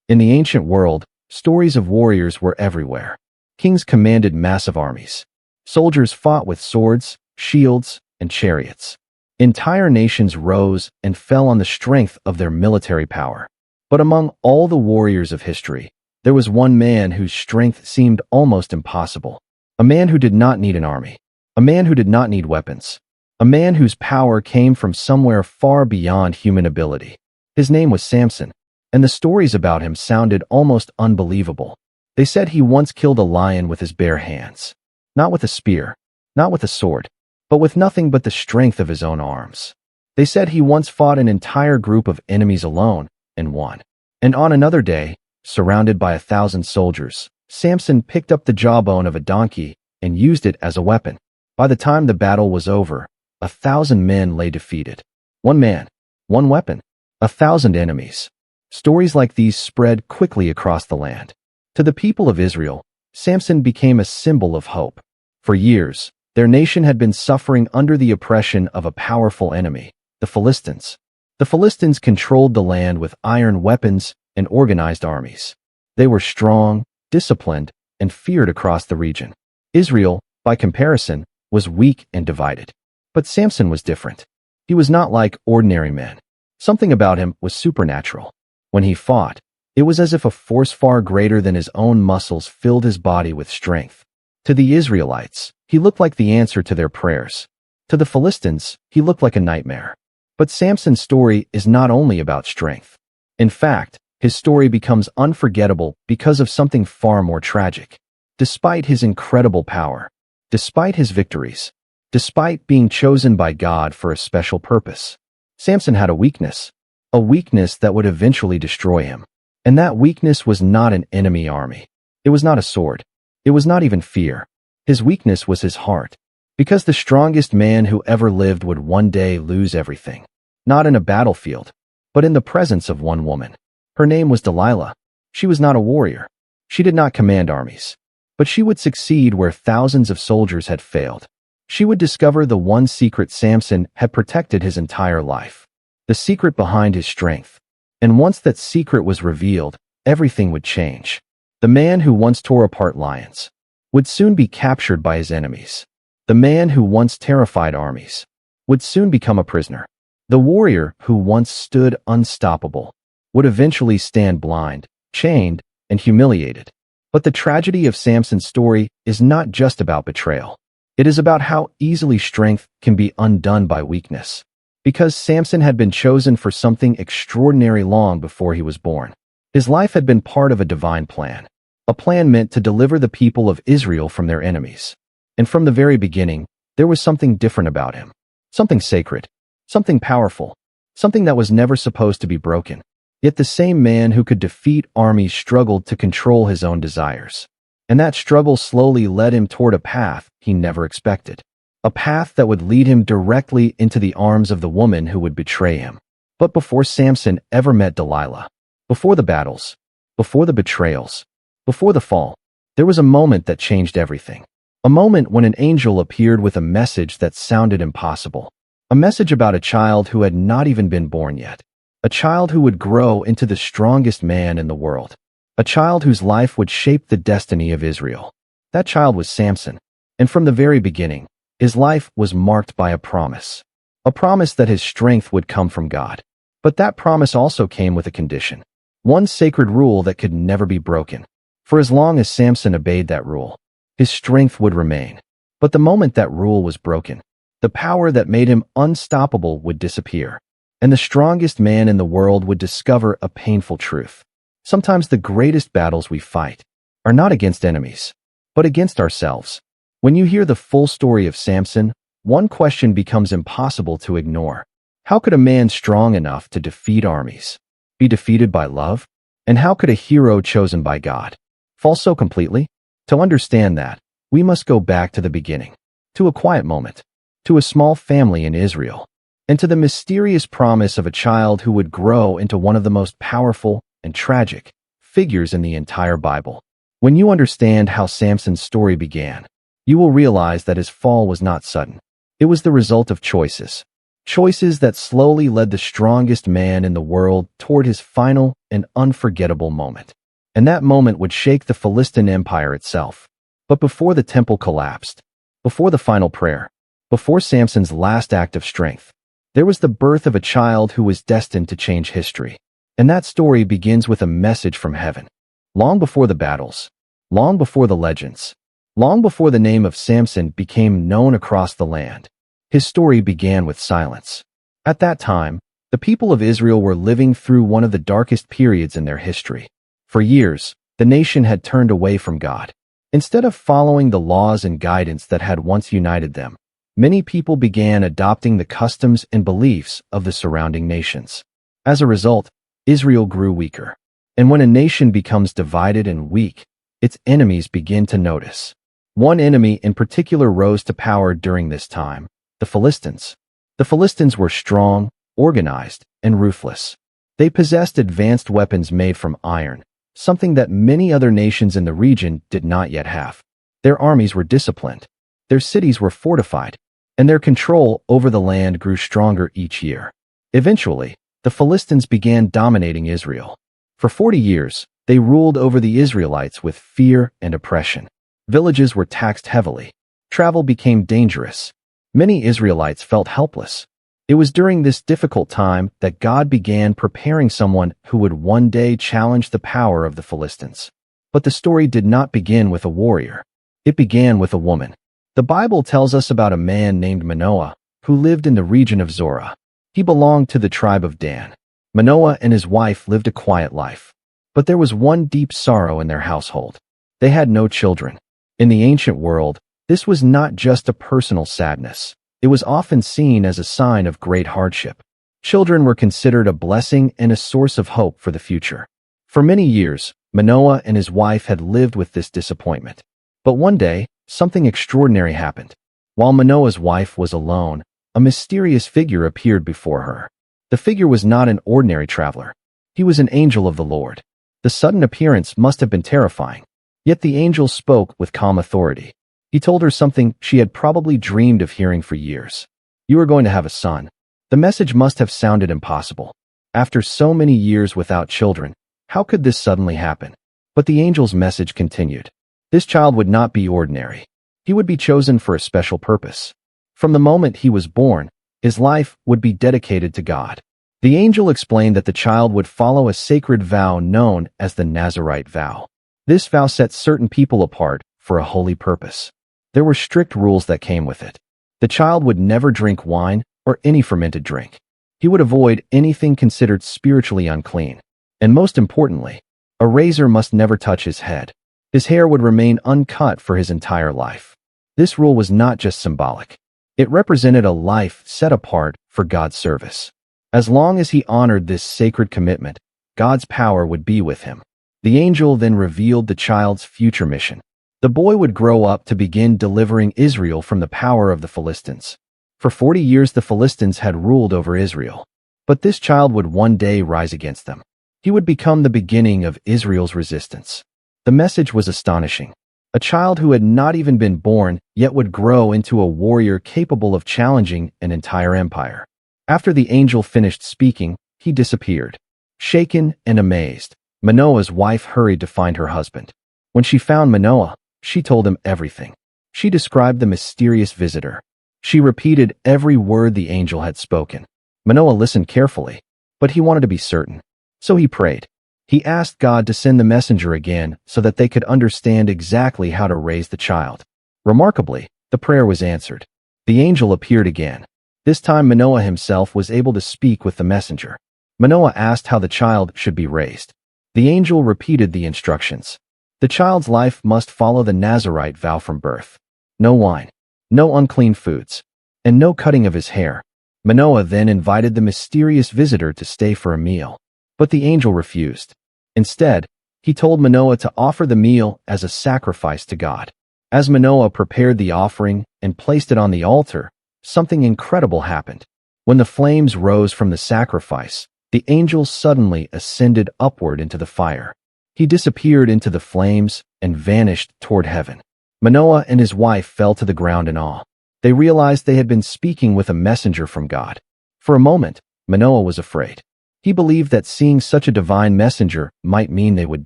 In the ancient world, stories of warriors were everywhere. Kings commanded massive armies. Soldiers fought with swords, shields, and chariots. Entire nations rose and fell on the strength of their military power. But among all the warriors of history, there was one man whose strength seemed almost impossible. A man who did not need an army. A man who did not need weapons. A man whose power came from somewhere far beyond human ability. His name was Samson, and the stories about him sounded almost unbelievable. They said he once killed a lion with his bare hands. Not with a spear, not with a sword, but with nothing but the strength of his own arms. They said he once fought an entire group of enemies alone and won. And on another day, surrounded by 1,000 soldiers, Samson picked up the jawbone of a donkey and used it as a weapon. By the time the battle was over, 1,000 men lay defeated. One man, one weapon, 1,000 enemies. Stories like these spread quickly across the land. To the people of Israel, Samson became a symbol of hope. For years, their nation had been suffering under the oppression of a powerful enemy, the Philistines. The Philistines controlled the land with iron weapons and organized armies. They were strong, disciplined, and feared across the region. Israel, by comparison, was weak and divided. But Samson was different. He was not like ordinary men. Something about him was supernatural. When he fought, it was as if a force far greater than his own muscles filled his body with strength. To the Israelites, he looked like the answer to their prayers. To the Philistines, he looked like a nightmare. But Samson's story is not only about strength. In fact, his story becomes unforgettable because of something far more tragic. Despite his incredible power, despite his victories, despite being chosen by God for a special purpose, Samson had a weakness that would eventually destroy him. And that weakness was not an enemy army. It was not a sword. It was not even fear. His weakness was his heart. Because the strongest man who ever lived would one day lose everything. Not in a battlefield, but in the presence of one woman. Her name was Delilah. She was not a warrior. She did not command armies. But she would succeed where thousands of soldiers had failed. She would discover the one secret Samson had protected his entire life. The secret behind his strength. And once that secret was revealed, everything would change. The man who once tore apart lions would soon be captured by his enemies. The man who once terrified armies would soon become a prisoner. The warrior who once stood unstoppable would eventually stand blind, chained, and humiliated. But the tragedy of Samson's story is not just about betrayal. It is about how easily strength can be undone by weakness. Because Samson had been chosen for something extraordinary long before he was born. His life had been part of a divine plan. A plan meant to deliver the people of Israel from their enemies. And from the very beginning, there was something different about him. Something sacred. Something powerful. Something that was never supposed to be broken. Yet the same man who could defeat armies struggled to control his own desires. And that struggle slowly led him toward a path he never expected. A path that would lead him directly into the arms of the woman who would betray him. But before Samson ever met Delilah, before the battles, before the betrayals, before the fall, there was a moment that changed everything. A moment when an angel appeared with a message that sounded impossible. A message about a child who had not even been born yet. A child who would grow into the strongest man in the world. A child whose life would shape the destiny of Israel. That child was Samson. And from the very beginning, his life was marked by a promise. A promise that his strength would come from God. But that promise also came with a condition. One sacred rule that could never be broken. For as long as Samson obeyed that rule, his strength would remain. But the moment that rule was broken, the power that made him unstoppable would disappear. And the strongest man in the world would discover a painful truth. Sometimes the greatest battles we fight are not against enemies, but against ourselves. When you hear the full story of Samson, one question becomes impossible to ignore. How could a man strong enough to defeat armies be defeated by love? And how could a hero chosen by God fall so completely? To understand that, we must go back to the beginning, to a quiet moment, to a small family in Israel, and to the mysterious promise of a child who would grow into one of the most powerful and tragic figures in the entire Bible. When you understand how Samson's story began, you will realize that his fall was not sudden. It was the result of choices. Choices that slowly led the strongest man in the world toward his final and unforgettable moment. And that moment would shake the Philistine Empire itself. But before the temple collapsed, before the final prayer, before Samson's last act of strength, there was the birth of a child who was destined to change history. And that story begins with a message from heaven. Long before the battles, long before the legends, long before the name of Samson became known across the land, his story began with silence. At that time, the people of Israel were living through one of the darkest periods in their history. For years, the nation had turned away from God. Instead of following the laws and guidance that had once united them, many people began adopting the customs and beliefs of the surrounding nations. As a result, Israel grew weaker. And when a nation becomes divided and weak, its enemies begin to notice. One enemy in particular rose to power during this time: the Philistines. The Philistines were strong, organized, and ruthless. They possessed advanced weapons made from iron, something that many other nations in the region did not yet have. Their armies were disciplined, their cities were fortified, and their control over the land grew stronger each year. Eventually, the Philistines began dominating Israel. For 40 years, they ruled over the Israelites with fear and oppression. Villages were taxed heavily. Travel became dangerous. Many Israelites felt helpless. It was during this difficult time that God began preparing someone who would one day challenge the power of the Philistines. But the story did not begin with a warrior. It began with a woman. The Bible tells us about a man named Manoah who lived in the region of Zorah. He belonged to the tribe of Dan. Manoah and his wife lived a quiet life. But there was one deep sorrow in their household. They had no children. In the ancient world, this was not just a personal sadness. It was often seen as a sign of great hardship. Children were considered a blessing and a source of hope for the future. For many years, Manoah and his wife had lived with this disappointment. But one day, something extraordinary happened. While Manoah's wife was alone, a mysterious figure appeared before her. The figure was not an ordinary traveler. He was an angel of the Lord. The sudden appearance must have been terrifying. Yet the angel spoke with calm authority. He told her something she had probably dreamed of hearing for years. "You are going to have a son." The message must have sounded impossible. After so many years without children, how could this suddenly happen? But the angel's message continued. This child would not be ordinary. He would be chosen for a special purpose. From the moment he was born, his life would be dedicated to God. The angel explained that the child would follow a sacred vow known as the Nazirite vow. This vow set certain people apart for a holy purpose. There were strict rules that came with it. The child would never drink wine or any fermented drink. He would avoid anything considered spiritually unclean. And most importantly, a razor must never touch his head. His hair would remain uncut for his entire life. This rule was not just symbolic. It represented a life set apart for God's service. As long as he honored this sacred commitment, God's power would be with him. The angel then revealed the child's future mission. The boy would grow up to begin delivering Israel from the power of the Philistines. For 40 years the Philistines had ruled over Israel. But this child would one day rise against them. He would become the beginning of Israel's resistance. The message was astonishing. A child who had not even been born yet would grow into a warrior capable of challenging an entire empire. After the angel finished speaking, he disappeared. Shaken and amazed, Manoah's wife hurried to find her husband. When she found Manoah, she told him everything. She described the mysterious visitor. She repeated every word the angel had spoken. Manoah listened carefully, but he wanted to be certain. So he prayed. He asked God to send the messenger again so that they could understand exactly how to raise the child. Remarkably, the prayer was answered. The angel appeared again. This time Manoah himself was able to speak with the messenger. Manoah asked how the child should be raised. The angel repeated the instructions. The child's life must follow the Nazirite vow from birth. No wine, no unclean foods, and no cutting of his hair. Manoah then invited the mysterious visitor to stay for a meal. But the angel refused. Instead, he told Manoah to offer the meal as a sacrifice to God. As Manoah prepared the offering and placed it on the altar, something incredible happened. When the flames rose from the sacrifice, the angel suddenly ascended upward into the fire. He disappeared into the flames and vanished toward heaven. Manoah and his wife fell to the ground in awe. They realized they had been speaking with a messenger from God. For a moment, Manoah was afraid. He believed that seeing such a divine messenger might mean they would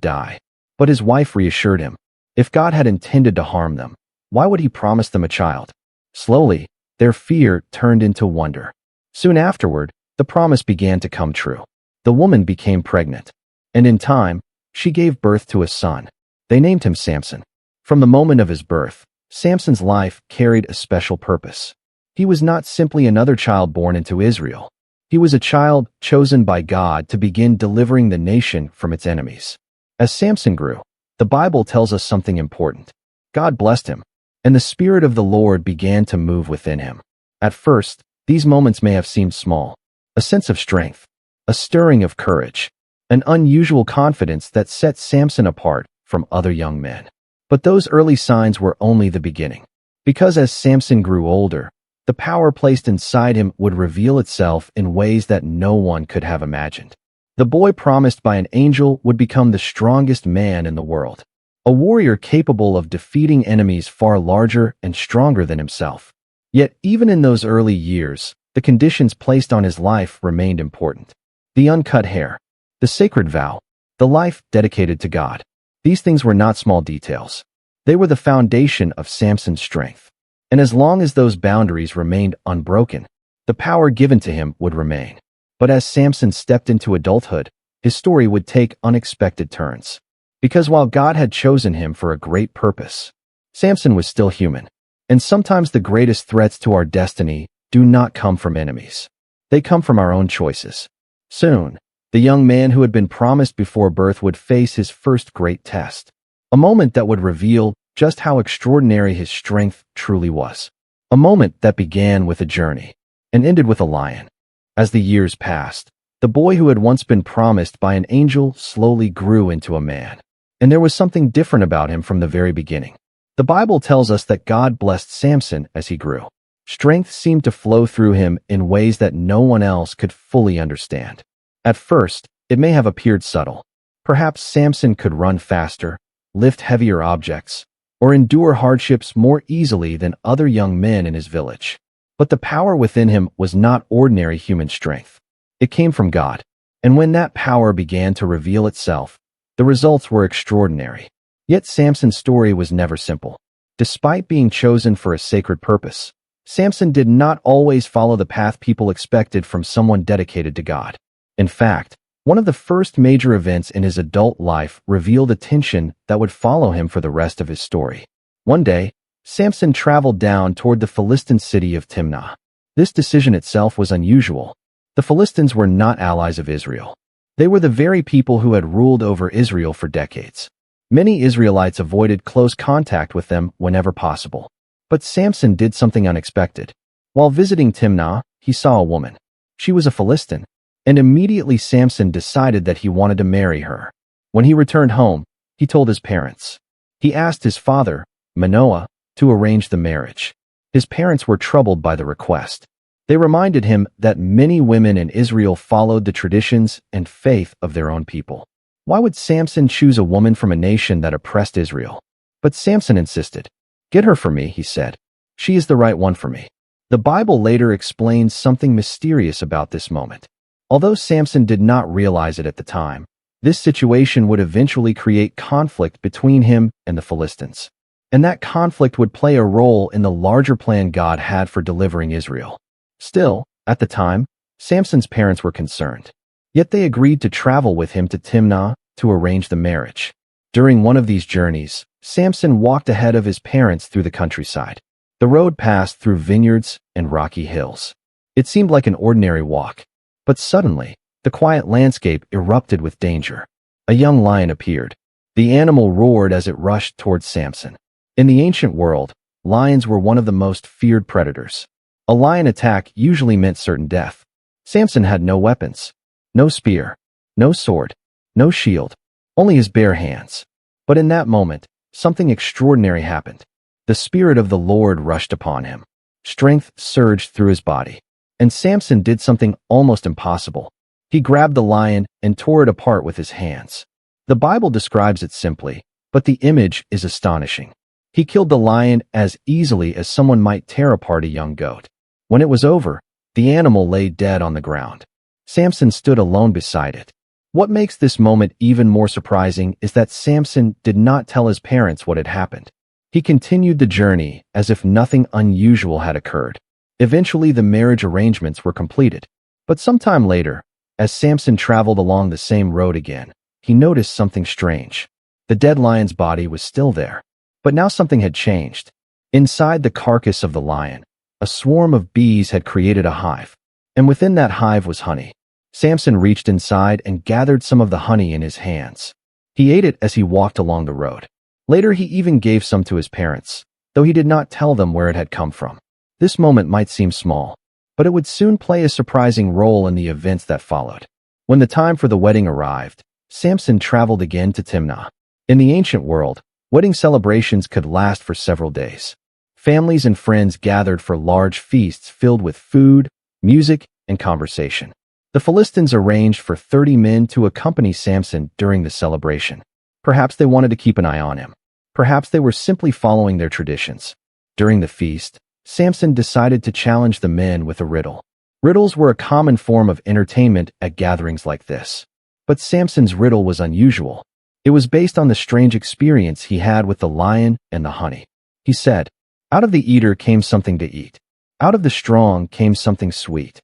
die. But his wife reassured him. If God had intended to harm them, why would he promise them a child? Slowly, their fear turned into wonder. Soon afterward, the promise began to come true. The woman became pregnant, and in time, she gave birth to a son. They named him Samson. From the moment of his birth, Samson's life carried a special purpose. He was not simply another child born into Israel. He was a child chosen by God to begin delivering the nation from its enemies. As Samson grew, the Bible tells us something important. God blessed him, and the Spirit of the Lord began to move within him. At first, these moments may have seemed small. A sense of strength, a stirring of courage, an unusual confidence that set Samson apart from other young men. But those early signs were only the beginning. Because as Samson grew older, the power placed inside him would reveal itself in ways that no one could have imagined. The boy promised by an angel would become the strongest man in the world, a warrior capable of defeating enemies far larger and stronger than himself. Yet even in those early years, the conditions placed on his life remained important. The uncut hair, the sacred vow, the life dedicated to God. These things were not small details. They were the foundation of Samson's strength. And as long as those boundaries remained unbroken, the power given to him would remain. But as Samson stepped into adulthood, his story would take unexpected turns. Because while God had chosen him for a great purpose, Samson was still human. And sometimes the greatest threats to our destiny do not come from enemies. They come from our own choices. Soon, the young man who had been promised before birth would face his first great test, a moment that would reveal just how extraordinary his strength truly was. A moment that began with a journey and ended with a lion. As the years passed, the boy who had once been promised by an angel slowly grew into a man. And there was something different about him from the very beginning. The Bible tells us that God blessed Samson as he grew. Strength seemed to flow through him in ways that no one else could fully understand. At first, it may have appeared subtle. Perhaps Samson could run faster, lift heavier objects, or endure hardships more easily than other young men in his village. But the power within him was not ordinary human strength. It came from God. And when that power began to reveal itself, the results were extraordinary. Yet Samson's story was never simple. Despite being chosen for a sacred purpose, Samson did not always follow the path people expected from someone dedicated to God. In fact, one of the first major events in his adult life revealed a tension that would follow him for the rest of his story. One day, Samson traveled down toward the Philistine city of Timnah. This decision itself was unusual. The Philistines were not allies of Israel. They were the very people who had ruled over Israel for decades. Many Israelites avoided close contact with them whenever possible. But Samson did something unexpected. While visiting Timnah, he saw a woman. She was a Philistine, and immediately Samson decided that he wanted to marry her. When he returned home, he told his parents. He asked his father, Manoah, to arrange the marriage. His parents were troubled by the request. They reminded him that many women in Israel followed the traditions and faith of their own people. Why would Samson choose a woman from a nation that oppressed Israel? But Samson insisted. "Get her for me," he said. "She is the right one for me." The Bible later explains something mysterious about this moment. Although Samson did not realize it at the time, this situation would eventually create conflict between him and the Philistines. And that conflict would play a role in the larger plan God had for delivering Israel. Still, at the time, Samson's parents were concerned. Yet they agreed to travel with him to Timnah to arrange the marriage. During one of these journeys, Samson walked ahead of his parents through the countryside. The road passed through vineyards and rocky hills. It seemed like an ordinary walk. But suddenly, the quiet landscape erupted with danger. A young lion appeared. The animal roared as it rushed towards Samson. In the ancient world, lions were one of the most feared predators. A lion attack usually meant certain death. Samson had no weapons. No spear, no sword, no shield, only his bare hands. But in that moment, something extraordinary happened. The Spirit of the Lord rushed upon him. Strength surged through his body. And Samson did something almost impossible. He grabbed the lion and tore it apart with his hands. The Bible describes it simply, but the image is astonishing. He killed the lion as easily as someone might tear apart a young goat. When it was over, The animal lay dead on the ground. Samson stood alone beside it. What makes this moment even more surprising is that Samson did not tell his parents what had happened. He continued the journey as if nothing unusual had occurred. Eventually, the marriage arrangements were completed. But sometime later, as Samson traveled along the same road again, he noticed something strange. The dead lion's body was still there. But now something had changed. Inside the carcass of the lion, a swarm of bees had created a hive. And within that hive was honey. Samson reached inside and gathered some of the honey in his hands. He ate it as he walked along the road. Later, he even gave some to his parents, though he did not tell them where it had come from. This moment might seem small, but it would soon play a surprising role in the events that followed. When the time for the wedding arrived, Samson traveled again to Timnah. In the ancient world, wedding celebrations could last for several days. Families and friends gathered for large feasts filled with food, music, and conversation. The Philistines arranged for 30 men to accompany Samson during the celebration. Perhaps they wanted to keep an eye on him. Perhaps they were simply following their traditions. During the feast, Samson decided to challenge the men with a riddle. Riddles were a common form of entertainment at gatherings like this. But Samson's riddle was unusual. It was based on the strange experience he had with the lion and the honey. He said, "Out of the eater came something to eat. Out of the strong came something sweet."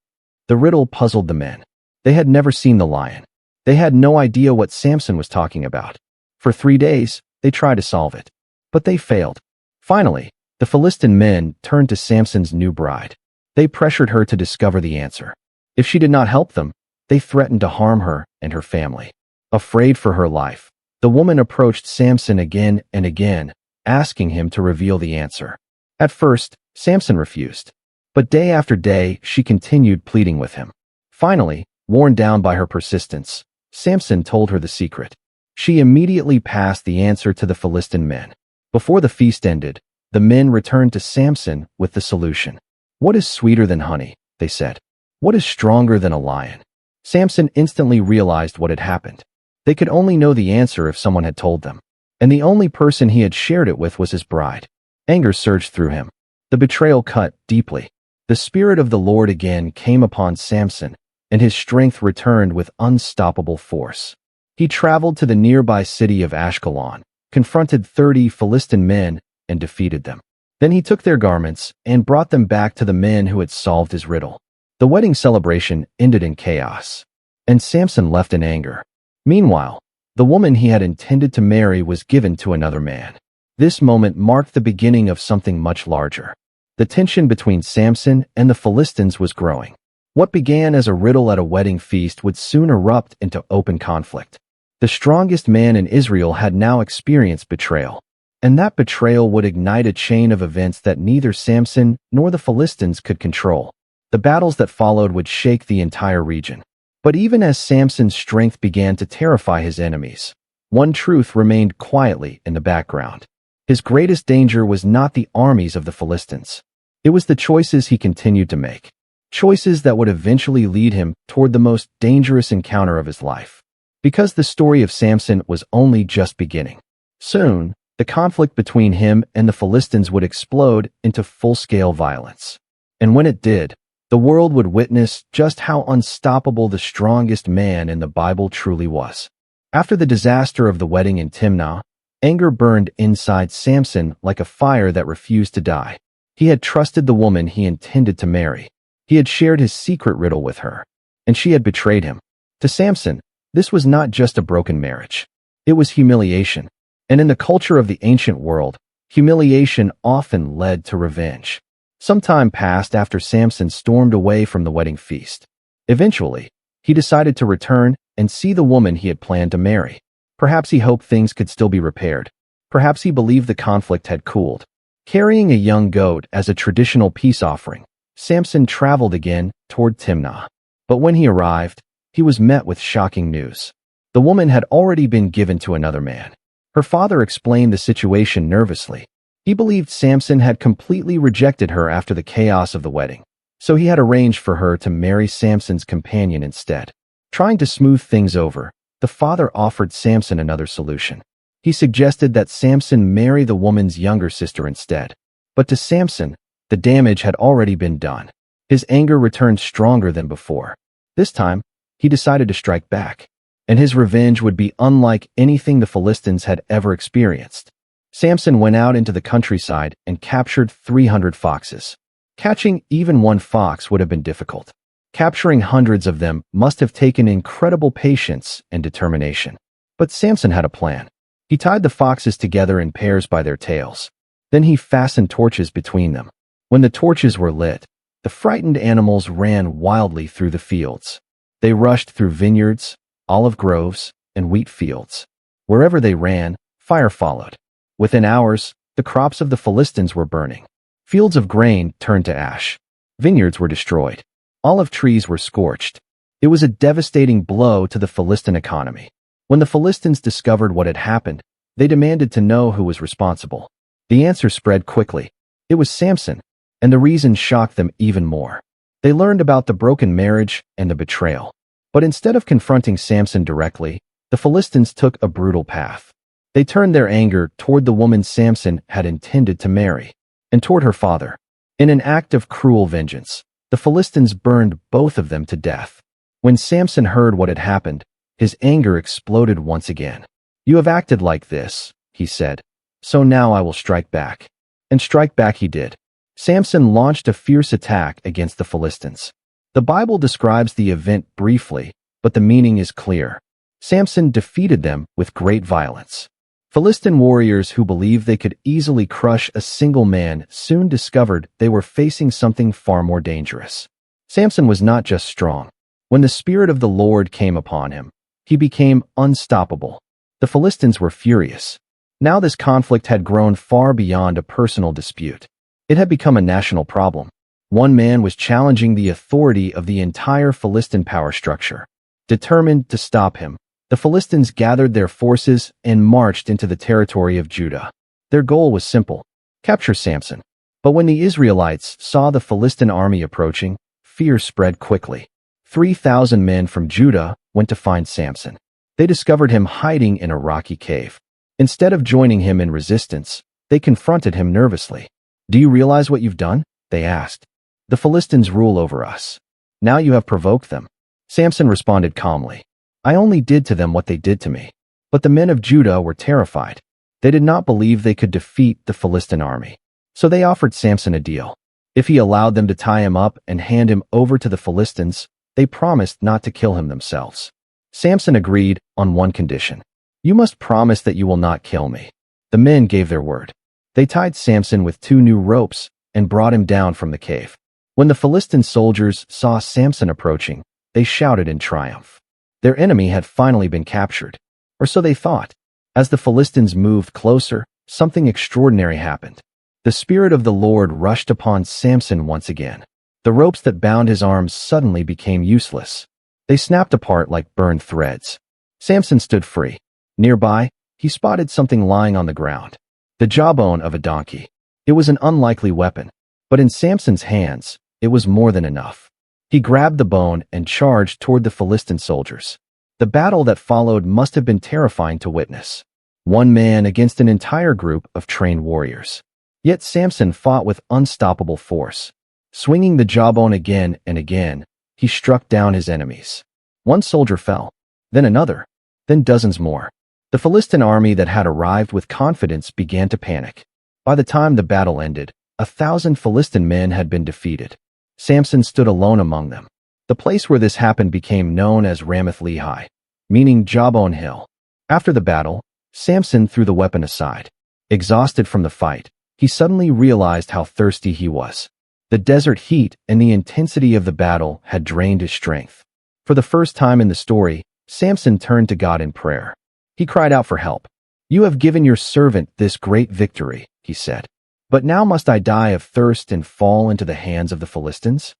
The riddle puzzled the men. They had never seen the lion. They had no idea what Samson was talking about. For 3 days, they tried to solve it. But they failed. Finally, the Philistine men turned to Samson's new bride. They pressured her to discover the answer. If she did not help them, they threatened to harm her and her family. Afraid for her life, the woman approached Samson again and again, asking him to reveal the answer. At first, Samson refused. But day after day, she continued pleading with him. Finally, worn down by her persistence, Samson told her the secret. She immediately passed the answer to the Philistine men. Before the feast ended, the men returned to Samson with the solution. "What is sweeter than honey?" they said. "What is stronger than a lion?" Samson instantly realized what had happened. They could only know the answer if someone had told them. And the only person he had shared it with was his bride. Anger surged through him. The betrayal cut deeply. The Spirit of the Lord again came upon Samson, and his strength returned with unstoppable force. He traveled to the nearby city of Ashkelon, confronted 30 Philistine men, and defeated them. Then he took their garments and brought them back to the men who had solved his riddle. The wedding celebration ended in chaos, and Samson left in anger. Meanwhile, the woman he had intended to marry was given to another man. This moment marked the beginning of something much larger. The tension between Samson and the Philistines was growing. What began as a riddle at a wedding feast would soon erupt into open conflict. The strongest man in Israel had now experienced betrayal, and that betrayal would ignite a chain of events that neither Samson nor the Philistines could control. The battles that followed would shake the entire region. But even as Samson's strength began to terrify his enemies, one truth remained quietly in the background. His greatest danger was not the armies of the Philistines. It was the choices he continued to make. Choices that would eventually lead him toward the most dangerous encounter of his life. Because the story of Samson was only just beginning. Soon, the conflict between him and the Philistines would explode into full-scale violence. And when it did, the world would witness just how unstoppable the strongest man in the Bible truly was. After the disaster of the wedding in Timnah, anger burned inside Samson like a fire that refused to die. He had trusted the woman he intended to marry. He had shared his secret riddle with her, and she had betrayed him. To Samson, this was not just a broken marriage. It was humiliation. And in the culture of the ancient world, humiliation often led to revenge. Some time passed after Samson stormed away from the wedding feast. Eventually, he decided to return and see the woman he had planned to marry. Perhaps he hoped things could still be repaired. Perhaps he believed the conflict had cooled. Carrying a young goat as a traditional peace offering, Samson traveled again toward Timnah. But when he arrived, he was met with shocking news. The woman had already been given to another man. Her father explained the situation nervously. He believed Samson had completely rejected her after the chaos of the wedding, so he had arranged for her to marry Samson's companion instead. Trying to smooth things over, the father offered Samson another solution. He suggested that Samson marry the woman's younger sister instead. But to Samson, the damage had already been done. His anger returned stronger than before. This time, he decided to strike back, and his revenge would be unlike anything the Philistines had ever experienced. Samson went out into the countryside and captured 300 foxes. Catching even one fox would have been difficult. Capturing hundreds of them must have taken incredible patience and determination. But Samson had a plan. He tied the foxes together in pairs by their tails. Then he fastened torches between them. When the torches were lit, the frightened animals ran wildly through the fields. They rushed through vineyards, olive groves, and wheat fields. Wherever they ran, fire followed. Within hours, the crops of the Philistines were burning. Fields of grain turned to ash. Vineyards were destroyed. Olive trees were scorched. It was a devastating blow to the Philistine economy. When the Philistines discovered what had happened, they demanded to know who was responsible. The answer spread quickly. It was Samson, and the reason shocked them even more. They learned about the broken marriage and the betrayal. But instead of confronting Samson directly, the Philistines took a brutal path. They turned their anger toward the woman Samson had intended to marry, and toward her father. In an act of cruel vengeance, the Philistines burned both of them to death. When Samson heard what had happened, his anger exploded once again. "You have acted like this," he said, "so now I will strike back." And strike back he did. Samson launched a fierce attack against the Philistines. The Bible describes the event briefly, but the meaning is clear. Samson defeated them with great violence. Philistine warriors who believed they could easily crush a single man soon discovered they were facing something far more dangerous. Samson was not just strong. When the Spirit of the Lord came upon him, he became unstoppable. The Philistines were furious. Now this conflict had grown far beyond a personal dispute. It had become a national problem. One man was challenging the authority of the entire Philistine power structure. Determined to stop him, the Philistines gathered their forces and marched into the territory of Judah. Their goal was simple: capture Samson. But when the Israelites saw the Philistine army approaching, fear spread quickly. 3,000 men from Judah went to find Samson. They discovered him hiding in a rocky cave. Instead of joining him in resistance, they confronted him nervously. "Do you realize what you've done?" they asked. "The Philistines rule over us. Now you have provoked them." Samson responded calmly, "I only did to them what they did to me." But the men of Judah were terrified. They did not believe they could defeat the Philistine army. So they offered Samson a deal. If he allowed them to tie him up and hand him over to the Philistines, they promised not to kill him themselves. Samson agreed on one condition: "You must promise that you will not kill me." The men gave their word. They tied Samson with 2 new ropes and brought him down from the cave. When the Philistine soldiers saw Samson approaching, they shouted in triumph. Their enemy had finally been captured, or so they thought. As the Philistines moved closer, something extraordinary happened. The Spirit of the Lord rushed upon Samson once again. The ropes that bound his arms suddenly became useless. They snapped apart like burned threads. Samson stood free. Nearby, he spotted something lying on the ground: the jawbone of a donkey. It was an unlikely weapon, but in Samson's hands, it was more than enough. He grabbed the bone and charged toward the Philistine soldiers. The battle that followed must have been terrifying to witness. One man against an entire group of trained warriors. Yet Samson fought with unstoppable force. Swinging the jawbone again and again, he struck down his enemies. One soldier fell, then another, then dozens more. The Philistine army that had arrived with confidence began to panic. By the time the battle ended, 1,000 Philistine men had been defeated. Samson stood alone among them. The place where this happened became known as Ramath-Lehi, meaning Jawbone Hill. After the battle, Samson threw the weapon aside. Exhausted from the fight, he suddenly realized how thirsty he was. The desert heat and the intensity of the battle had drained his strength. For the first time in the story, Samson turned to God in prayer. He cried out for help. "You have given your servant this great victory," he said. "But now must I die of thirst and fall into the hands of the Philistines?"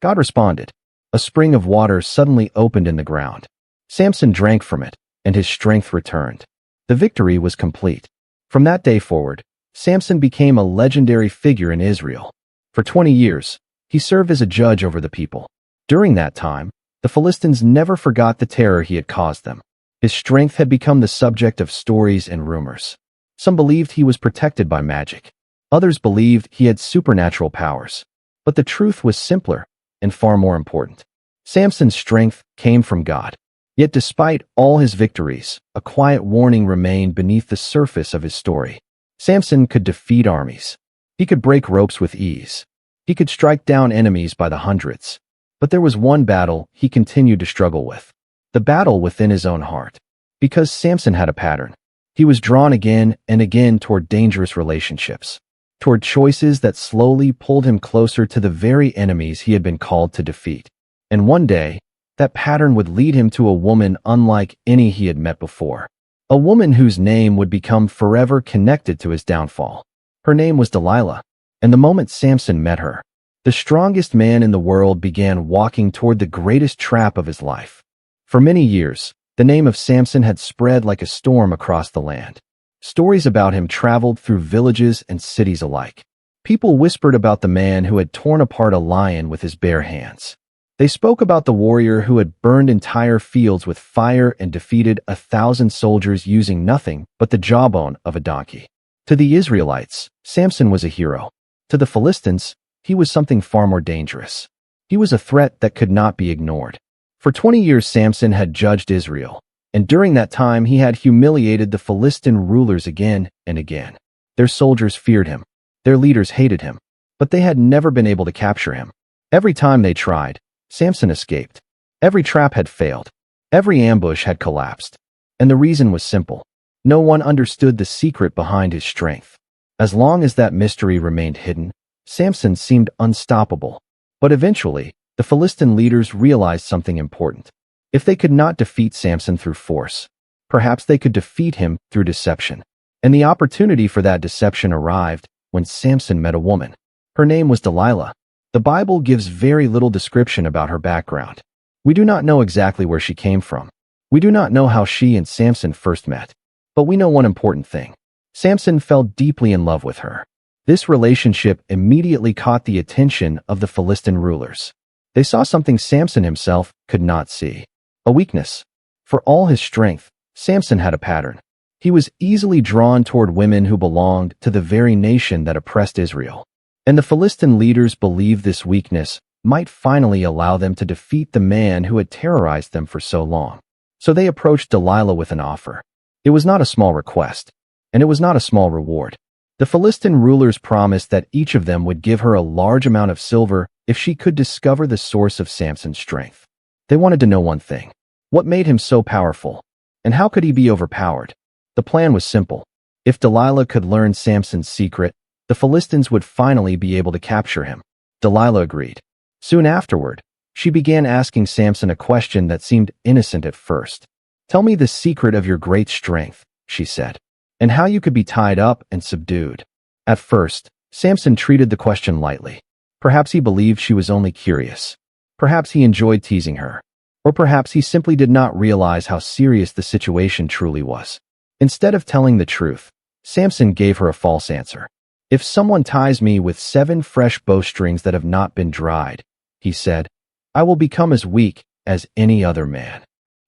God responded. A spring of water suddenly opened in the ground. Samson drank from it, and his strength returned. The victory was complete. From that day forward, Samson became a legendary figure in Israel. For 20 years, he served as a judge over the people. During that time, the Philistines never forgot the terror he had caused them. His strength had become the subject of stories and rumors. Some believed he was protected by magic. Others believed he had supernatural powers. But the truth was simpler. and far more important. Samson's strength came from God. Yet despite all his victories, a quiet warning remained beneath the surface of his story. Samson could defeat armies. He could break ropes with ease. He could strike down enemies by the hundreds. But there was one battle he continued to struggle with. The battle within his own heart. Because Samson had a pattern. He was drawn again and again toward dangerous relationships. Toward choices that slowly pulled him closer to the very enemies he had been called to defeat. And one day, that pattern would lead him to a woman unlike any he had met before. A woman whose name would become forever connected to his downfall. Her name was Delilah. And the moment Samson met her, the strongest man in the world began walking toward the greatest trap of his life. For many years, the name of Samson had spread like a storm across the land. Stories about him traveled through villages and cities alike. People whispered about the man who had torn apart a lion with his bare hands. They spoke about the warrior who had burned entire fields with fire and defeated 1,000 soldiers using nothing but the jawbone of a donkey. To the Israelites, Samson was a hero. To the Philistines, he was something far more dangerous. He was a threat that could not be ignored. For 20 years Samson had judged Israel, and during that time he had humiliated the Philistine rulers again and again. Their soldiers feared him. Their leaders hated him. But they had never been able to capture him. Every time they tried, Samson escaped. Every trap had failed. Every ambush had collapsed. And the reason was simple. No one understood the secret behind his strength. As long as that mystery remained hidden, Samson seemed unstoppable. But eventually, the Philistine leaders realized something important. If they could not defeat Samson through force, perhaps they could defeat him through deception. And the opportunity for that deception arrived when Samson met a woman. Her name was Delilah. The Bible gives very little description about her background. We do not know exactly where she came from. We do not know how she and Samson first met. But we know one important thing. Samson fell deeply in love with her. This relationship immediately caught the attention of the Philistine rulers. They saw something Samson himself could not see. A weakness. For all his strength, Samson had a pattern. He was easily drawn toward women who belonged to the very nation that oppressed Israel. And the Philistine leaders believed this weakness might finally allow them to defeat the man who had terrorized them for so long. So they approached Delilah with an offer. It was not a small request, and it was not a small reward. The Philistine rulers promised that each of them would give her a large amount of silver if she could discover the source of Samson's strength. They wanted to know one thing. What made him so powerful? And how could he be overpowered? The plan was simple. If Delilah could learn Samson's secret, the Philistines would finally be able to capture him. Delilah agreed. Soon afterward, she began asking Samson a question that seemed innocent at first. "Tell me the secret of your great strength," she said, "and how you could be tied up and subdued." At first, Samson treated the question lightly. Perhaps he believed she was only curious. Perhaps he enjoyed teasing her. Or perhaps he simply did not realize how serious the situation truly was. Instead of telling the truth, Samson gave her a false answer. "If someone ties me with 7 fresh bowstrings that have not been dried," he said, "I will become as weak as any other man."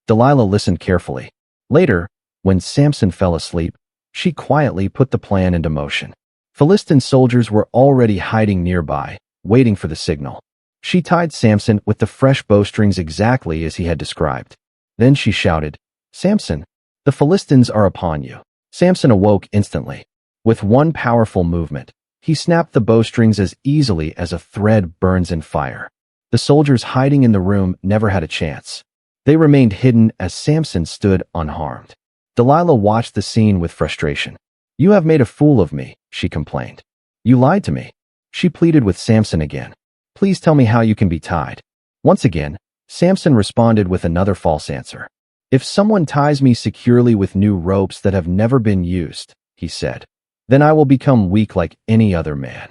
Delilah listened carefully. Later, when Samson fell asleep, she quietly put the plan into motion. Philistine soldiers were already hiding nearby, waiting for the signal. She tied Samson with the fresh bowstrings exactly as he had described. Then she shouted, "Samson, the Philistines are upon you." Samson awoke instantly. With one powerful movement, he snapped the bowstrings as easily as a thread burns in fire. The soldiers hiding in the room never had a chance. They remained hidden as Samson stood unharmed. Delilah watched the scene with frustration. "You have made a fool of me," she complained. "You lied to me." She pleaded with Samson again. "Please tell me how you can be tied." Once again, Samson responded with another false answer. "If someone ties me securely with new ropes that have never been used," he said, "then I will become weak like any other man."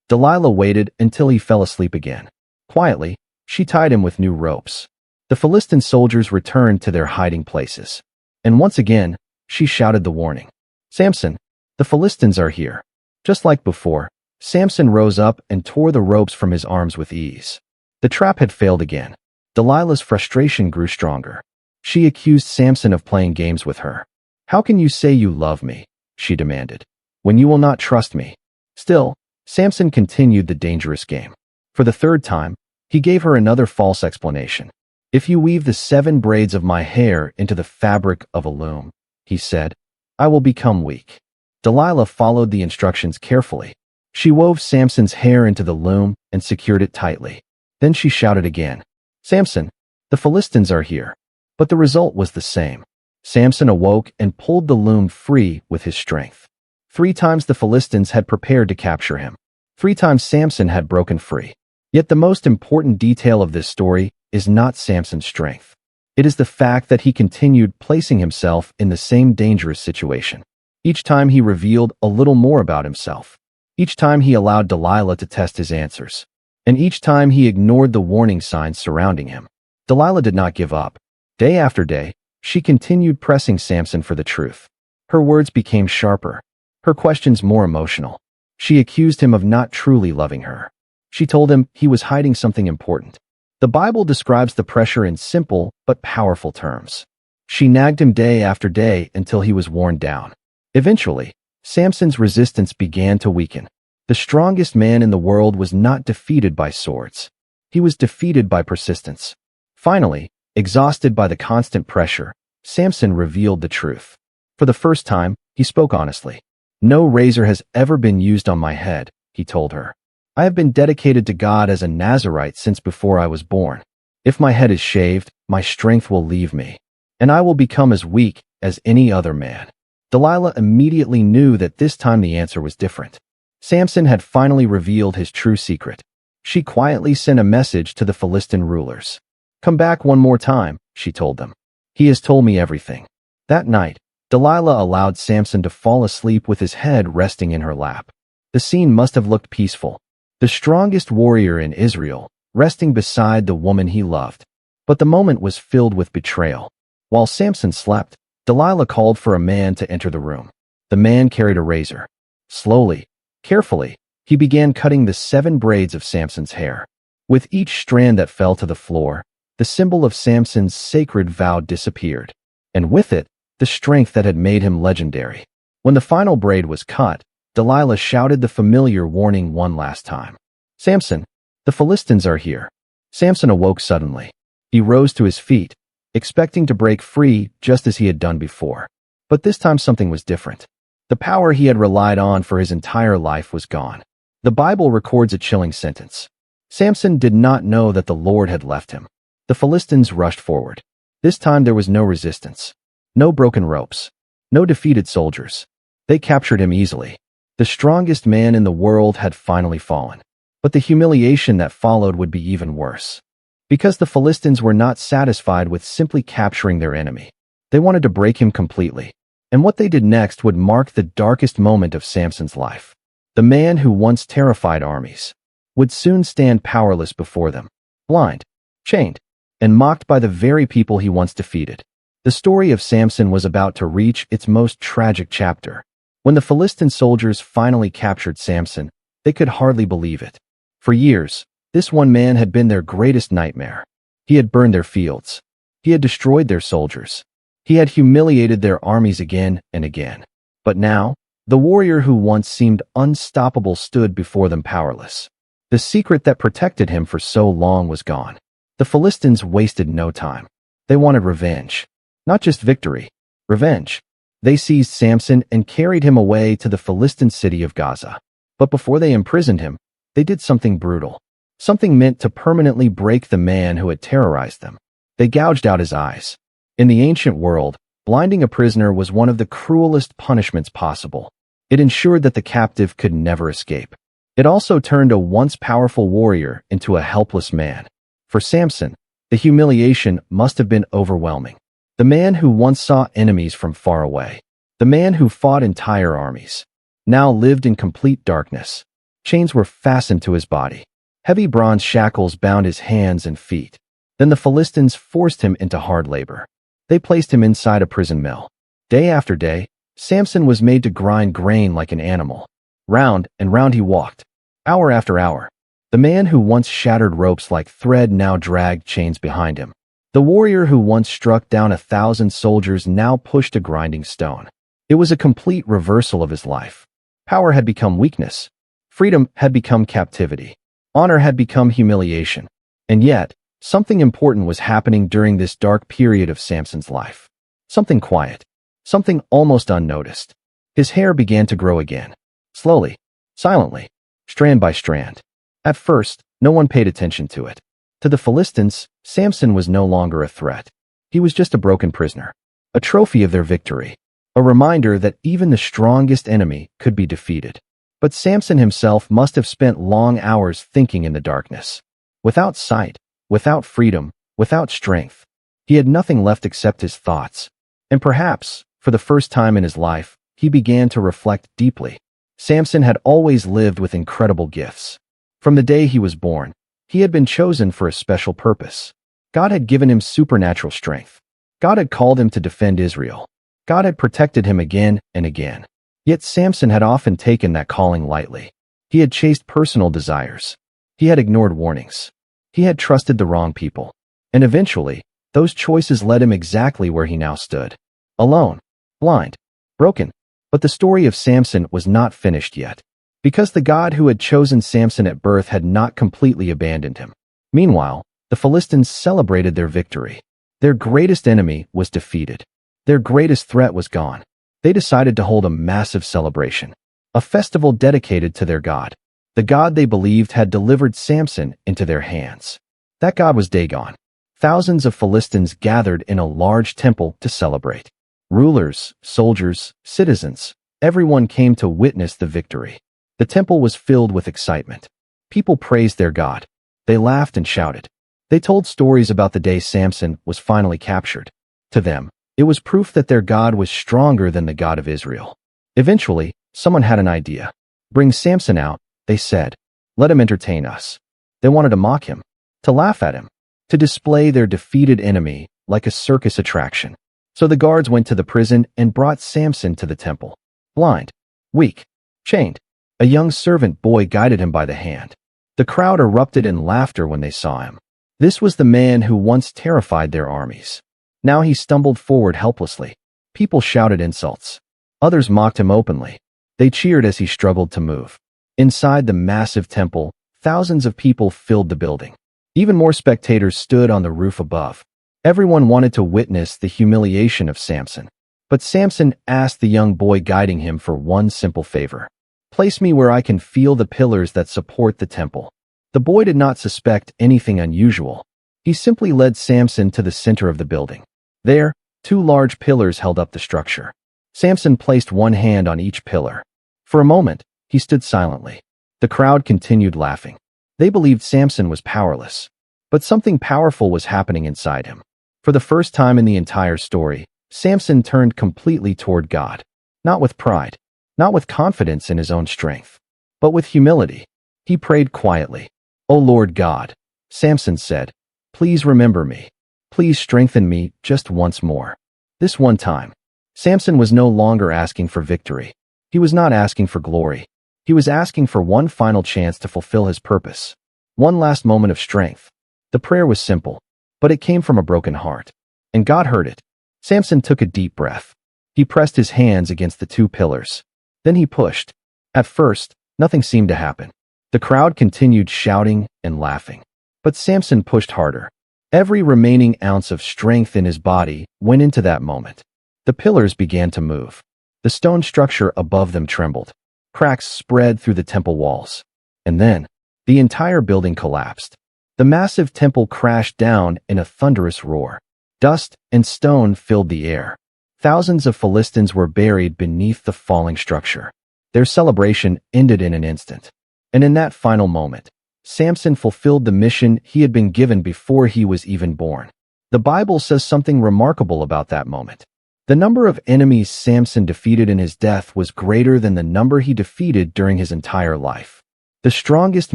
Delilah waited until he fell asleep again. Quietly, she tied him with new ropes. The Philistine soldiers returned to their hiding places. And once again, she shouted the warning. "Samson, the Philistines are here." Just like before, Samson rose up and tore the ropes from his arms with ease. The trap had failed again. Delilah's frustration grew stronger. She accused Samson of playing games with her. "How can you say you love me?" she demanded, "when you will not trust me?" Still, Samson continued the dangerous game. For the third time, He gave her another false explanation. "If you weave the 7 braids of my hair into the fabric of a loom," he said, "I will become weak." Delilah followed the instructions carefully. She wove Samson's hair into the loom and secured it tightly. Then she shouted again, "Samson, the Philistines are here." But the result was the same. Samson awoke and pulled the loom free with his strength. 3 times the Philistines had prepared to capture him. 3 times Samson had broken free. Yet the most important detail of this story is not Samson's strength. It is the fact that he continued placing himself in the same dangerous situation. Each time he revealed a little more about himself. Each time he allowed Delilah to test his answers. And each time he ignored the warning signs surrounding him. Delilah did not give up. Day after day, she continued pressing Samson for the truth. Her words became sharper. Her questions more emotional. She accused him of not truly loving her. She told him he was hiding something important. The Bible describes the pressure in simple but powerful terms. She nagged him day after day until he was worn down. Eventually, Samson's resistance began to weaken. The strongest man in the world was not defeated by swords. He was defeated by persistence. Finally, exhausted by the constant pressure, Samson revealed the truth. For the first time, he spoke honestly. "No razor has ever been used on my head," he told her. "I have been dedicated to God as a Nazirite since before I was born. If my head is shaved, my strength will leave me, and I will become as weak as any other man." Delilah immediately knew that this time the answer was different. Samson had finally revealed his true secret. She quietly sent a message to the Philistine rulers. "Come back one more time," she told them. "He has told me everything." That night, Delilah allowed Samson to fall asleep with his head resting in her lap. The scene must have looked peaceful. The strongest warrior in Israel, resting beside the woman he loved. But the moment was filled with betrayal. While Samson slept, Delilah called for a man to enter the room. The man carried a razor. Slowly, carefully, he began cutting the 7 braids of Samson's hair. With each strand that fell to the floor, the symbol of Samson's sacred vow disappeared. And with it, the strength that had made him legendary. When the final braid was cut, Delilah shouted the familiar warning one last time. "Samson, the Philistines are here." Samson awoke suddenly. He rose to his feet, expecting to break free just as he had done before. But this time something was different. The power he had relied on for his entire life was gone. The Bible records a chilling sentence. Samson did not know that the Lord had left him. The Philistines rushed forward. This time there was no resistance. No broken ropes. No defeated soldiers. They captured him easily. The strongest man in the world had finally fallen. But the humiliation that followed would be even worse. Because the Philistines were not satisfied with simply capturing their enemy. They wanted to break him completely. And what they did next would mark the darkest moment of Samson's life. The man who once terrified armies would soon stand powerless before them, blind, chained, and mocked by the very people he once defeated. The story of Samson was about to reach its most tragic chapter. When the Philistine soldiers finally captured Samson, they could hardly believe it. For years, this one man had been their greatest nightmare. He had burned their fields. He had destroyed their soldiers. He had humiliated their armies again and again. But now, the warrior who once seemed unstoppable stood before them powerless. The secret that protected him for so long was gone. The Philistines wasted no time. They wanted revenge. Not just victory. Revenge. They seized Samson and carried him away to the Philistine city of Gaza. But before they imprisoned him, they did something brutal. Something meant to permanently break the man who had terrorized them. They gouged out his eyes. In the ancient world, blinding a prisoner was one of the cruelest punishments possible. It ensured that the captive could never escape. It also turned a once powerful warrior into a helpless man. For Samson, the humiliation must have been overwhelming. The man who once saw enemies from far away, the man who fought entire armies, now lived in complete darkness. Chains were fastened to his body. Heavy bronze shackles bound his hands and feet. Then the Philistines forced him into hard labor. They placed him inside a prison mill. Day after day, Samson was made to grind grain like an animal. Round and round he walked, hour after hour. The man who once shattered ropes like thread now dragged chains behind him. The warrior who once struck down 1,000 soldiers now pushed a grinding stone. It was a complete reversal of his life. Power had become weakness. Freedom had become captivity. Honor had become humiliation. And yet, something important was happening during this dark period of Samson's life. Something quiet. Something almost unnoticed. His hair began to grow again. Slowly. Silently. Strand by strand. At first, no one paid attention to it. To the Philistines, Samson was no longer a threat. He was just a broken prisoner. A trophy of their victory. A reminder that even the strongest enemy could be defeated. But Samson himself must have spent long hours thinking in the darkness. Without sight, without freedom, without strength. He had nothing left except his thoughts. And perhaps, for the first time in his life, he began to reflect deeply. Samson had always lived with incredible gifts. From the day he was born, he had been chosen for a special purpose. God had given him supernatural strength. God had called him to defend Israel. God had protected him again and again. Yet Samson had often taken that calling lightly. He had chased personal desires. He had ignored warnings. He had trusted the wrong people. And eventually, those choices led him exactly where he now stood. Alone. Blind. Broken. But the story of Samson was not finished yet. Because the God who had chosen Samson at birth had not completely abandoned him. Meanwhile, the Philistines celebrated their victory. Their greatest enemy was defeated. Their greatest threat was gone. They decided to hold a massive celebration. A festival dedicated to their God. The God they believed had delivered Samson into their hands. That God was Dagon. Thousands of Philistines gathered in a large temple to celebrate. Rulers, soldiers, citizens, everyone came to witness the victory. The temple was filled with excitement. People praised their God. They laughed and shouted. They told stories about the day Samson was finally captured. To them, it was proof that their God was stronger than the God of Israel. Eventually, someone had an idea. Bring Samson out, they said. Let him entertain us. They wanted to mock him, to laugh at him, to display their defeated enemy like a circus attraction. So the guards went to the prison and brought Samson to the temple. Blind, weak, chained. A young servant boy guided him by the hand. The crowd erupted in laughter when they saw him. This was the man who once terrified their armies. Now he stumbled forward helplessly. People shouted insults. Others mocked him openly. They cheered as he struggled to move. Inside the massive temple, thousands of people filled the building. Even more spectators stood on the roof above. Everyone wanted to witness the humiliation of Samson. But Samson asked the young boy guiding him for one simple favor. Place me where I can feel the pillars that support the temple. The boy did not suspect anything unusual. He simply led Samson to the center of the building. There, two large pillars held up the structure. Samson placed one hand on each pillar. For a moment, he stood silently. The crowd continued laughing. They believed Samson was powerless. But something powerful was happening inside him. For the first time in the entire story, Samson turned completely toward God. Not with pride. Not with confidence in his own strength. But with humility. He prayed quietly. "O Lord God," Samson said, "please remember me. Please strengthen me just once more." This one time. Samson was no longer asking for victory. He was not asking for glory. He was asking for one final chance to fulfill his purpose. One last moment of strength. The prayer was simple, but it came from a broken heart. And God heard it. Samson took a deep breath. He pressed his hands against the two pillars. Then he pushed. At first, nothing seemed to happen. The crowd continued shouting and laughing. But Samson pushed harder. Every remaining ounce of strength in his body went into that moment. The pillars began to move. The stone structure above them trembled. Cracks spread through the temple walls. And then, the entire building collapsed. The massive temple crashed down in a thunderous roar. Dust and stone filled the air. Thousands of Philistines were buried beneath the falling structure. Their celebration ended in an instant. And in that final moment, Samson fulfilled the mission he had been given before he was even born. The Bible says something remarkable about that moment. The number of enemies Samson defeated in his death was greater than the number he defeated during his entire life. The strongest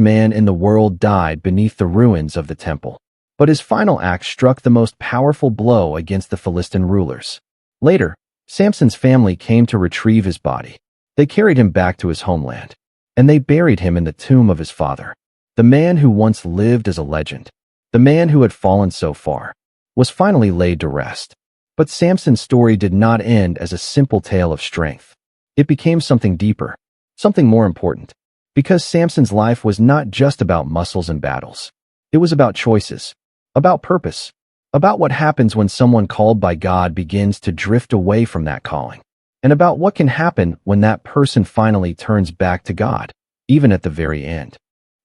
man in the world died beneath the ruins of the temple. But his final act struck the most powerful blow against the Philistine rulers. Later, Samson's family came to retrieve his body. They carried him back to his homeland. And they buried him in the tomb of his father. The man who once lived as a legend, the man who had fallen so far, was finally laid to rest. But Samson's story did not end as a simple tale of strength. It became something deeper, something more important. Because Samson's life was not just about muscles and battles. It was about choices, about purpose, about what happens when someone called by God begins to drift away from that calling, and about what can happen when that person finally turns back to God, even at the very end.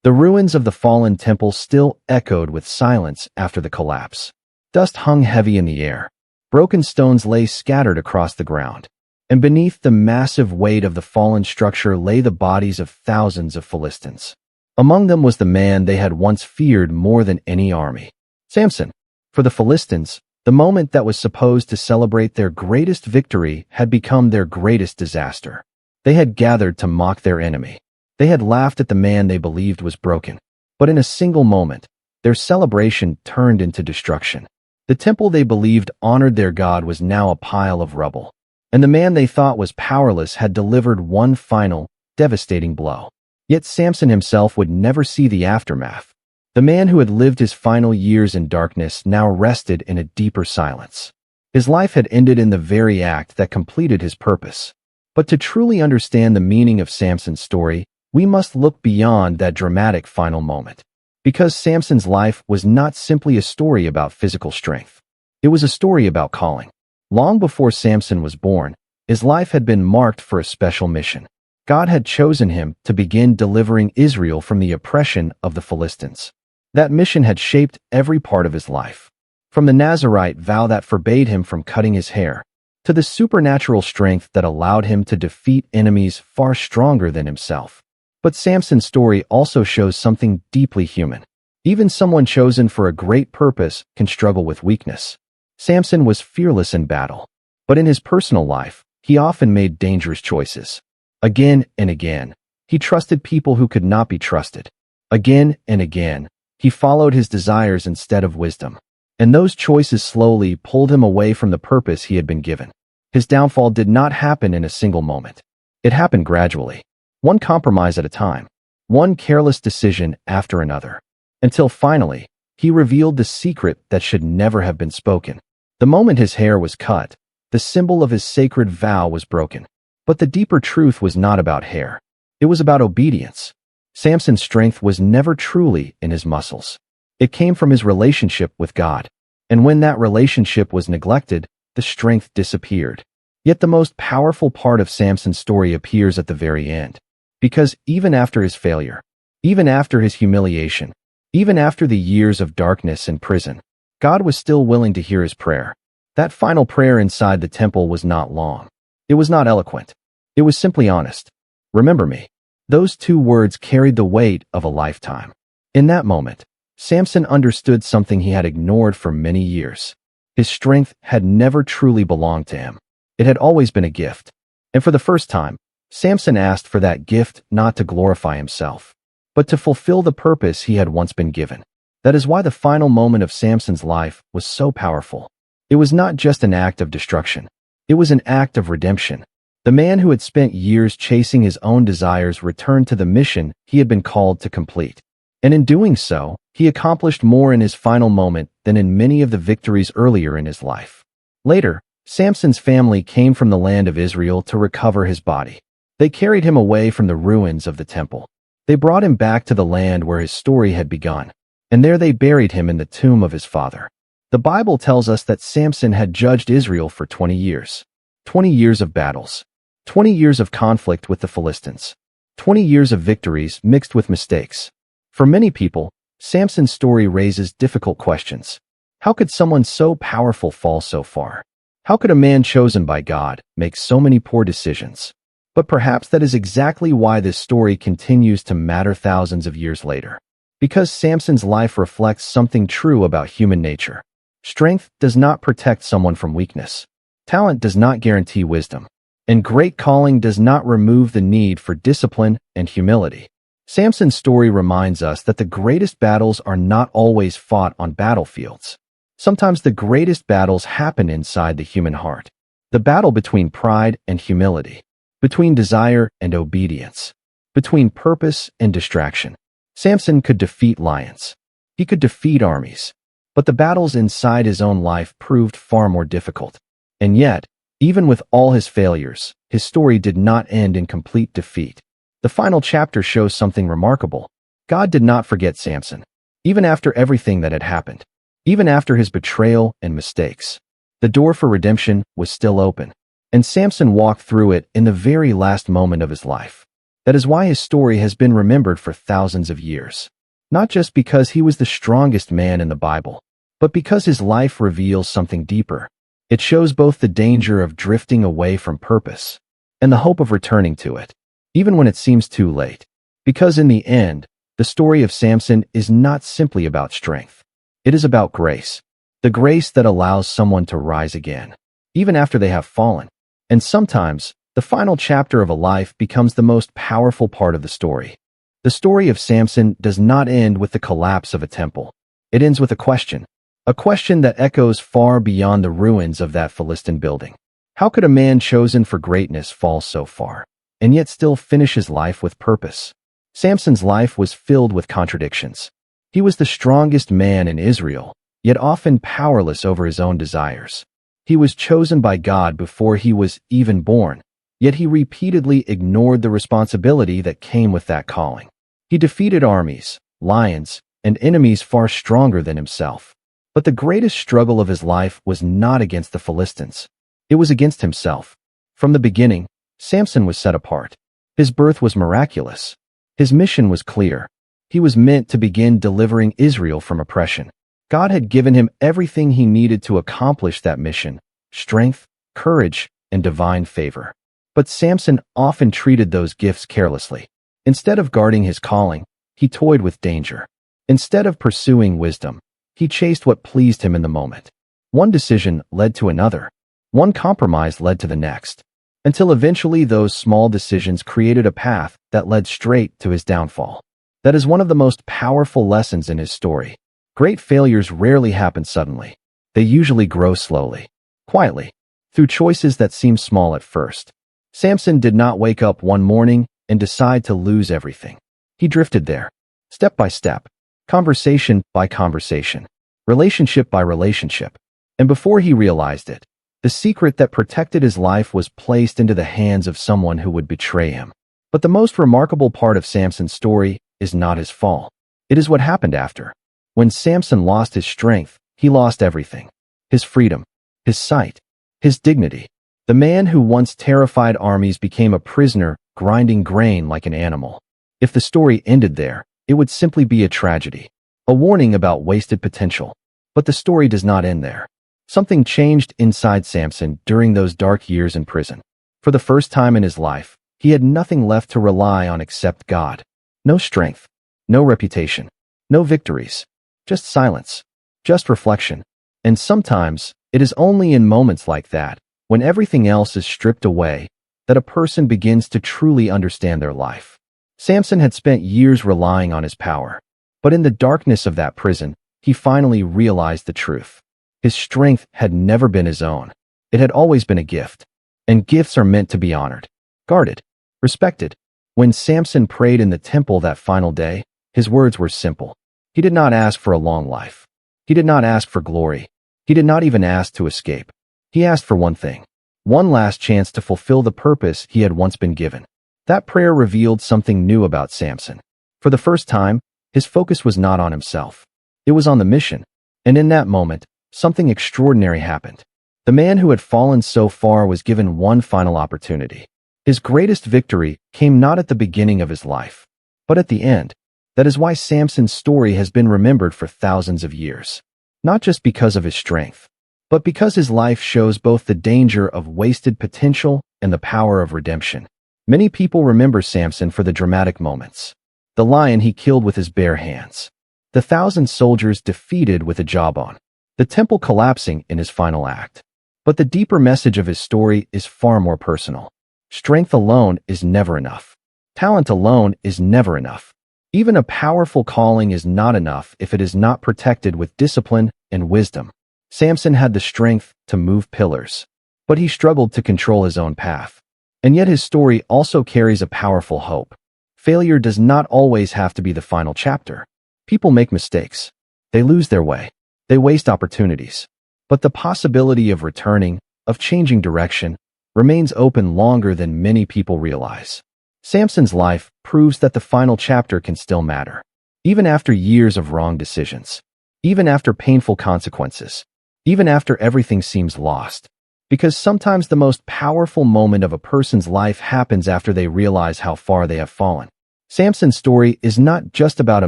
The ruins of the fallen temple still echoed with silence after the collapse. Dust hung heavy in the air. Broken stones lay scattered across the ground, and beneath the massive weight of the fallen structure lay the bodies of thousands of Philistines. Among them was the man they had once feared more than any army, Samson. For the Philistines, the moment that was supposed to celebrate their greatest victory had become their greatest disaster. They had gathered to mock their enemy. They had laughed at the man they believed was broken. But in a single moment, their celebration turned into destruction. The temple they believed honored their God was now a pile of rubble, and the man they thought was powerless had delivered one final, devastating blow. Yet Samson himself would never see the aftermath. The man who had lived his final years in darkness now rested in a deeper silence. His life had ended in the very act that completed his purpose. But to truly understand the meaning of Samson's story, we must look beyond that dramatic final moment. Because Samson's life was not simply a story about physical strength. It was a story about calling. Long before Samson was born, his life had been marked for a special mission. God had chosen him to begin delivering Israel from the oppression of the Philistines. That mission had shaped every part of his life. From the Nazirite vow that forbade him from cutting his hair, to the supernatural strength that allowed him to defeat enemies far stronger than himself. But Samson's story also shows something deeply human. Even someone chosen for a great purpose can struggle with weakness. Samson was fearless in battle, but in his personal life, he often made dangerous choices. Again and again, he trusted people who could not be trusted. Again and again, he followed his desires instead of wisdom. And those choices slowly pulled him away from the purpose he had been given. His downfall did not happen in a single moment. It happened gradually, one compromise at a time, one careless decision after another, until finally, he revealed the secret that should never have been spoken. The moment his hair was cut, the symbol of his sacred vow was broken. But the deeper truth was not about hair. It was about obedience. Samson's strength was never truly in his muscles. It came from his relationship with God. And when that relationship was neglected, the strength disappeared. Yet the most powerful part of Samson's story appears at the very end. Because even after his failure, even after his humiliation, even after the years of darkness and prison, God was still willing to hear his prayer. That final prayer inside the temple was not long. It was not eloquent. It was simply honest. Remember me. Those two words carried the weight of a lifetime. In that moment, Samson understood something he had ignored for many years. His strength had never truly belonged to him. It had always been a gift. And for the first time, Samson asked for that gift not to glorify himself, but to fulfill the purpose he had once been given. That is why the final moment of Samson's life was so powerful. It was not just an act of destruction. It was an act of redemption. The man who had spent years chasing his own desires returned to the mission he had been called to complete. And in doing so, he accomplished more in his final moment than in many of the victories earlier in his life. Later, Samson's family came from the land of Israel to recover his body. They carried him away from the ruins of the temple. They brought him back to the land where his story had begun, and there they buried him in the tomb of his father. The Bible tells us that Samson had judged Israel for 20 years. 20 years of battles. 20 years of conflict with the Philistines. 20 years of victories mixed with mistakes. For many people, Samson's story raises difficult questions. How could someone so powerful fall so far? How could a man chosen by God make so many poor decisions? But perhaps that is exactly why this story continues to matter thousands of years later. Because Samson's life reflects something true about human nature. Strength does not protect someone from weakness. Talent does not guarantee wisdom. And great calling does not remove the need for discipline and humility. Samson's story reminds us that the greatest battles are not always fought on battlefields. Sometimes the greatest battles happen inside the human heart. The battle between pride and humility, between desire and obedience, between purpose and distraction. Samson could defeat lions. He could defeat armies. But the battles inside his own life proved far more difficult. And yet, even with all his failures, his story did not end in complete defeat. The final chapter shows something remarkable. God did not forget Samson. Even after everything that had happened, even after his betrayal and mistakes, the door for redemption was still open, and Samson walked through it in the very last moment of his life. That is why his story has been remembered for thousands of years. Not just because he was the strongest man in the Bible, but because his life reveals something deeper. It shows both the danger of drifting away from purpose and the hope of returning to it, even when it seems too late. Because in the end, the story of Samson is not simply about strength. It is about grace. The grace that allows someone to rise again, even after they have fallen. And sometimes, the final chapter of a life becomes the most powerful part of the story. The story of Samson does not end with the collapse of a temple. It ends with a question that echoes far beyond the ruins of that Philistine building. How could a man chosen for greatness fall so far, and yet still finish his life with purpose? Samson's life was filled with contradictions. He was the strongest man in Israel, yet often powerless over his own desires. He was chosen by God before he was even born, yet he repeatedly ignored the responsibility that came with that calling. He defeated armies, lions, and enemies far stronger than himself. But the greatest struggle of his life was not against the Philistines. It was against himself. From the beginning, Samson was set apart. His birth was miraculous. His mission was clear. He was meant to begin delivering Israel from oppression. God had given him everything he needed to accomplish that mission: strength, courage, and divine favor. But Samson often treated those gifts carelessly. Instead of guarding his calling, he toyed with danger. Instead of pursuing wisdom, he chased what pleased him in the moment. One decision led to another. One compromise led to the next, until eventually those small decisions created a path that led straight to his downfall. That is one of the most powerful lessons in his story. Great failures rarely happen suddenly. They usually grow slowly, quietly, through choices that seem small at first. Samson did not wake up one morning and decide to lose everything. He drifted there, step by step, conversation by conversation, relationship by relationship. And before he realized it, the secret that protected his life was placed into the hands of someone who would betray him. But the most remarkable part of Samson's story is not his fall. It is what happened after. When Samson lost his strength, he lost everything: his freedom, his sight, his dignity. The man who once terrified armies became a prisoner, grinding grain like an animal. If the story ended there, it would simply be a tragedy, a warning about wasted potential. But the story does not end there. Something changed inside Samson during those dark years in prison. For the first time in his life, he had nothing left to rely on except God. No strength, no reputation, no victories, just silence, just reflection. And sometimes, it is only in moments like that, when everything else is stripped away, that a person begins to truly understand their life. Samson had spent years relying on his power, but in the darkness of that prison, he finally realized the truth. His strength had never been his own. It had always been a gift. And gifts are meant to be honored, guarded, respected. When Samson prayed in the temple that final day, his words were simple. He did not ask for a long life. He did not ask for glory. He did not even ask to escape. He asked for one thing: one last chance to fulfill the purpose he had once been given. That prayer revealed something new about Samson. For the first time, his focus was not on himself. It was on the mission. And in that moment, something extraordinary happened. The man who had fallen so far was given one final opportunity. His greatest victory came not at the beginning of his life, but at the end. That is why Samson's story has been remembered for thousands of years. Not just because of his strength, but because his life shows both the danger of wasted potential and the power of redemption. Many people remember Samson for the dramatic moments. The lion he killed with his bare hands. The 1,000 soldiers defeated with a jawbone. The temple collapsing in his final act. But the deeper message of his story is far more personal. Strength alone is never enough. Talent alone is never enough. Even a powerful calling is not enough if it is not protected with discipline and wisdom. Samson had the strength to move pillars, but he struggled to control his own path. And yet his story also carries a powerful hope. Failure does not always have to be the final chapter. People make mistakes. They lose their way. They waste opportunities. But the possibility of returning, of changing direction, remains open longer than many people realize. Samson's life proves that the final chapter can still matter. even after years of wrong decisions, even after painful consequences, even after everything seems lost. Because sometimes the most powerful moment of a person's life happens after they realize how far they have fallen. Samson's story is not just about a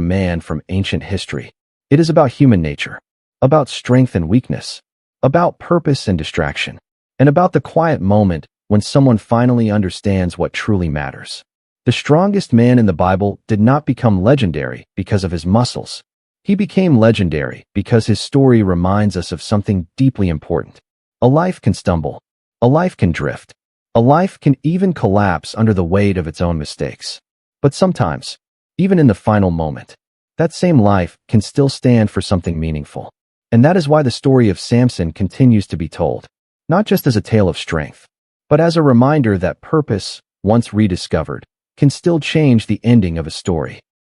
man from ancient history. It is about human nature, about strength and weakness, about purpose and distraction, and about the quiet moment when someone finally understands what truly matters. The strongest man in the Bible did not become legendary because of his muscles. He became legendary because his story reminds us of something deeply important. A life can stumble. A life can drift. A life can even collapse under the weight of its own mistakes. But sometimes, even in the final moment, that same life can still stand for something meaningful. And that is why the story of Samson continues to be told, not just as a tale of strength, but as a reminder that purpose, once rediscovered, can still change the ending of a story.